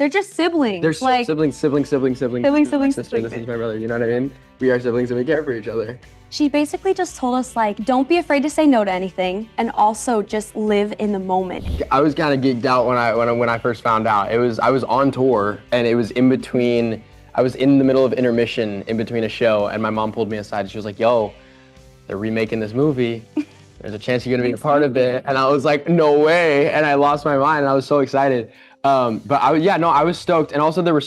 They're just siblings. They're like siblings. siblings. Sister, this is my brother. You know what I mean? We are siblings and we care for each other. She basically just told us like, don't be afraid to say no to anything, and also just live in the moment. I was kind of geeked out when I first found out. I was on tour and it was in between. I was in the middle of intermission in between a show, and my mom pulled me aside. She was like, "Yo, they're remaking this movie. There's a chance you're gonna be a part of it." And I was like, "No way!" And I lost my mind, and I was so excited. But I was stoked. And also there were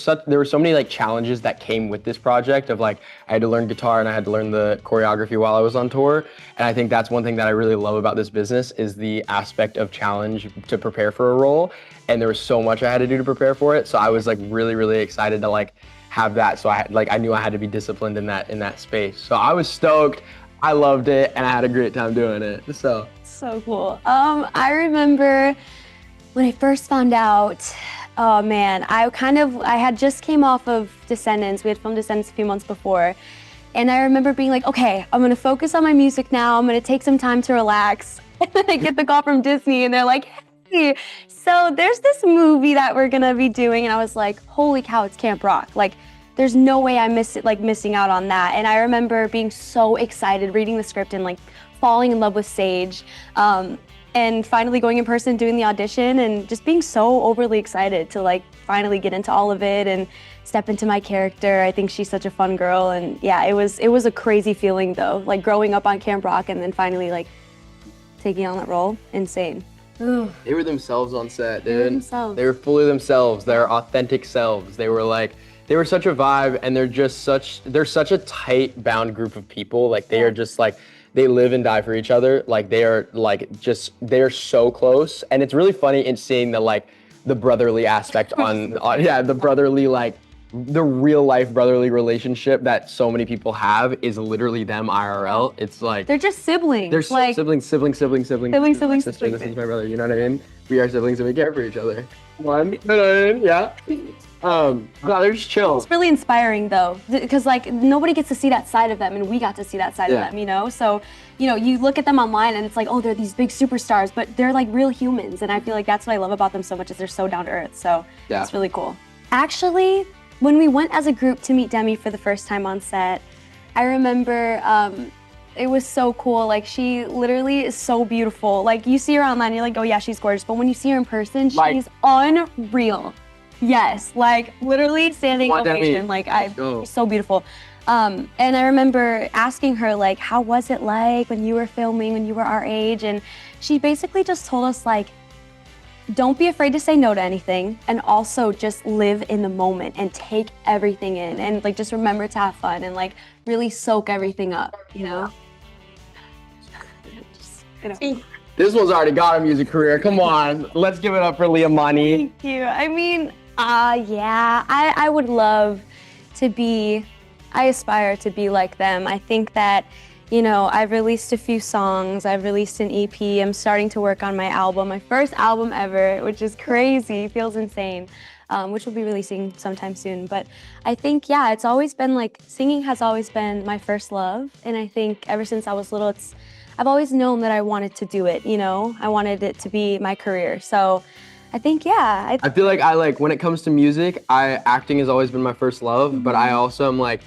so many like challenges that came with this project of like, I had to learn guitar and I had to learn the choreography while I was on tour. And I think that's one thing that I really love about this business is the aspect of challenge to prepare for a role. And there was so much I had to do to prepare for it. So I was like really, really excited to like have that. So I knew I had to be disciplined in that space. So I was stoked. I loved it and I had a great time doing it. So cool. I remember when I first found out, oh man, I had just came off of Descendants. We had filmed Descendants a few months before. And I remember being like, okay, I'm gonna focus on my music now. I'm gonna take some time to relax. And then I get the call from Disney and they're like, hey, so there's this movie that we're gonna be doing. And I was like, holy cow, it's Camp Rock. Like, there's no way I'm missing out on that. And I remember being so excited, reading the script and like falling in love with Sage. And finally going in person, doing the audition, and just being so overly excited to like finally get into all of it and step into my character. I think she's such a fun girl, and yeah, it was a crazy feeling though, like growing up on Camp Rock and then finally like taking on that role. Insane. Ooh. They were themselves on set, dude. They were fully themselves, their authentic selves. They were such a vibe, and they're such a tight bound group of people. Like they are just like, they live and die for each other. Like they are so close. And it's really funny in seeing the brotherly aspect the brotherly, like the real life brotherly relationship that so many people have is literally them IRL. It's like, they're just siblings. They're like, siblings. Sister, this is my brother, you know what I mean? We are siblings and we care for each other. You know what I mean? Yeah. No, they're just chill. It's really inspiring though, because like nobody gets to see that side of them, and we got to see that side of them, you know? So, you know, you look at them online and it's like, oh, they're these big superstars, but they're like real humans. And I feel like that's what I love about them so much, is they're so down to earth. So it's really cool. Actually, when we went as a group to meet Demi for the first time on set, I remember it was so cool. Like, she literally is so beautiful. Like, you see her online, you're like, oh yeah, she's gorgeous. But when you see her in person, she's unreal. Yes, like literally standing ovation. Like, she's so beautiful. And I remember asking her, like, how was it like when you were filming, when you were our age? And she basically just told us, like, don't be afraid to say no to anything, and also just live in the moment and take everything in, and like just remember to have fun and like really soak everything up, you know? This one's already got a music career. Come on, let's give it up for LIAMANI. Thank you. I mean, yeah, I would love to be, I aspire to be like them. I think that, you know, I've released a few songs, I've released an EP, I'm starting to work on my album, my first album ever, which is crazy, feels insane, which we'll be releasing sometime soon. But I think, yeah, it's always been like, singing has always been my first love, and I think ever since I was little, I've always known that I wanted to do it, you know? I wanted it to be my career, so I think, yeah. I feel like, when it comes to music, acting has always been my first love, but I also am like,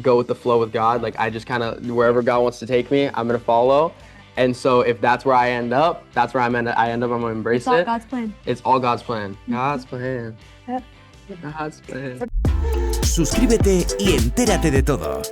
go with the flow with God. Like, I just kind of, wherever God wants to take me, I'm gonna follow. And so if that's where I end up, that's where I end up, I'm gonna embrace it. It's all God's plan. It's all God's plan. God's plan. Yep. God's plan. Suscríbete y entérate de todo.